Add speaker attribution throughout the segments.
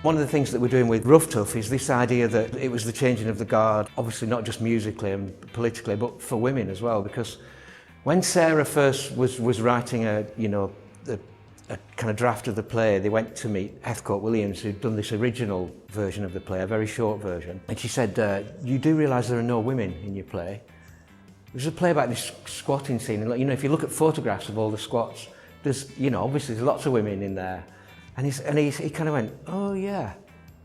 Speaker 1: One of the things that we're doing with Ruff Tuff is this idea that it was the changing of the guard, obviously not just musically and politically, but for women as well, because when Sarah first was writing a kind of draft of the play, they went to meet Heathcote Williams, who'd done this original version of the play, a very short version. And she said, you do realise there are no women in your play? There's a play about this squatting scene, and if you look at photographs of all the squats, there's, obviously there's lots of women in there. And he kind of went, oh yeah.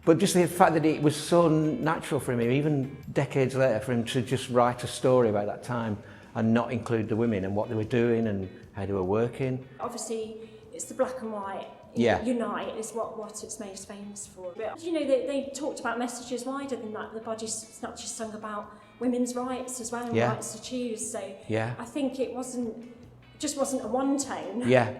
Speaker 1: But just the fact that it was so natural for him, even decades later, for him to just write a story about that time and not include the women and what they were doing and how they were working.
Speaker 2: Obviously, it's the black and white.
Speaker 1: Yeah.
Speaker 2: Unite is what it's most famous for. But they talked about messages wider than that. The Body Snatchers sung about women's rights as well, and rights to choose. So
Speaker 1: yeah.
Speaker 2: I think it just wasn't a one tone.
Speaker 1: Yeah,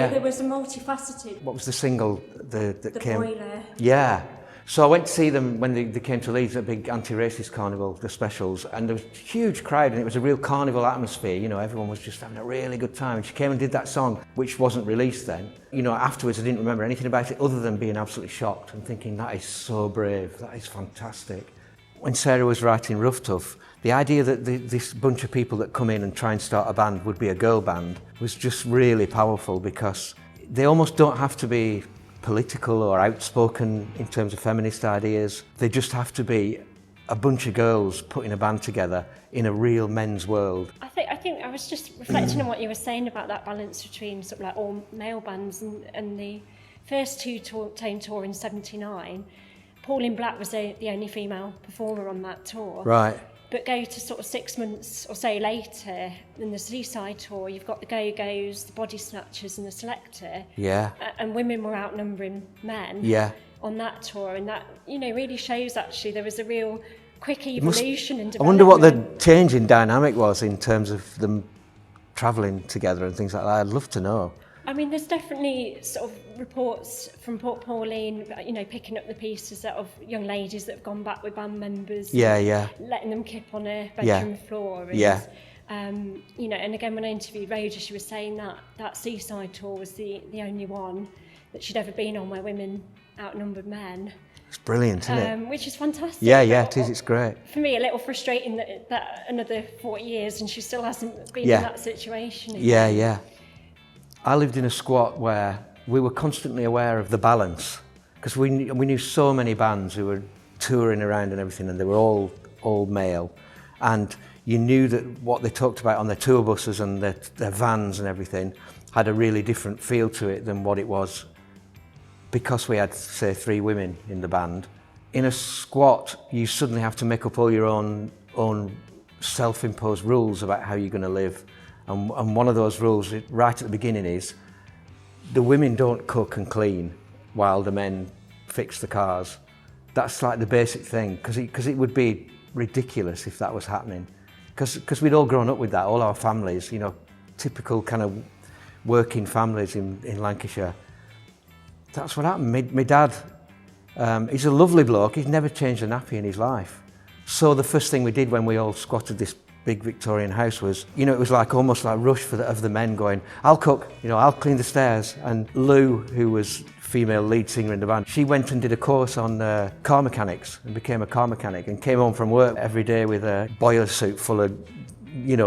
Speaker 2: There was a multifaceted.
Speaker 1: What was the single that came?
Speaker 2: The Boiler.
Speaker 1: Yeah. So I went to see them when they came to Leeds at a big anti-racist carnival, the specials, and there was a huge crowd and it was a real carnival atmosphere, everyone was just having a really good time. And she came and did that song, which wasn't released then. Afterwards I didn't remember anything about it other than being absolutely shocked and thinking, that is so brave, that is fantastic. When Sarah was writing Ruff Tuff, the idea that this bunch of people that come in and try and start a band would be a girl band was just really powerful, because they almost don't have to be political or outspoken in terms of feminist ideas. They just have to be a bunch of girls putting a band together in a real men's world.
Speaker 3: I think I was just reflecting on what you were saying about that balance between sort of like all male bands and the first two-tone tour in '79. Pauline Black was the only female performer on that tour.
Speaker 1: Right.
Speaker 3: But go to sort of 6 months or so later, in the Seaside tour, you've got the Go-Go's, the Body Snatchers and the Selector.
Speaker 1: Yeah.
Speaker 3: And women were outnumbering men on that tour. And that, really shows actually there was a real quick evolution in development.
Speaker 1: I wonder what the change in dynamic was in terms of them travelling together and things like that. I'd love to know.
Speaker 3: I mean, there's definitely sort of reports from Pauline, picking up the pieces of young ladies that have gone back with band members. Letting them kip on a bedroom floor. And, and again, when I interviewed Rhoda, she was saying that Seaside tour was the only one that she'd ever been on where women outnumbered men.
Speaker 1: It's brilliant, isn't it?
Speaker 3: Which is fantastic.
Speaker 1: Yeah, it is. It's great.
Speaker 3: For me, a little frustrating that another 40 years and she still hasn't been in that situation.
Speaker 1: Yeah. I lived in a squat where we were constantly aware of the balance, because we knew so many bands who were touring around and everything, and they were all male, and you knew that what they talked about on their tour buses and their vans and everything had a really different feel to it than what it was because we had, say, 3 women in the band. In a squat, you suddenly have to make up all your own self-imposed rules about how you're going to live. And one of those rules right at the beginning is the women don't cook and clean while the men fix the cars. That's like the basic thing, because it would be ridiculous if that was happening. Because we'd all grown up with that, all our families, typical kind of working families in Lancashire. That's what happened. My dad, he's a lovely bloke, he's never changed a nappy in his life. So the first thing we did when we all squatted this big Victorian house was, it was like almost like rush of the men going, I'll cook, I'll clean the stairs. And Lou, who was female lead singer in the band, she went and did a course on car mechanics and became a car mechanic and came home from work every day with a boiler suit full of,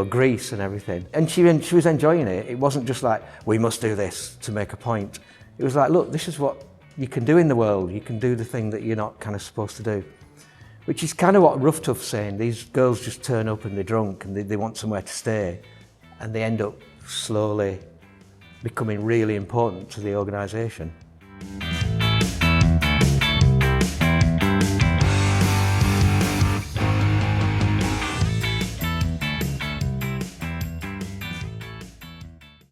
Speaker 1: grease and everything. And she was enjoying it. It wasn't just like, we must do this to make a point. It was like, look, this is what you can do in the world. You can do the thing that you're not kind of supposed to do. Which is kind of what Ruff Tuff's saying. These girls just turn up and they're drunk and they want somewhere to stay, and they end up slowly becoming really important to the organisation.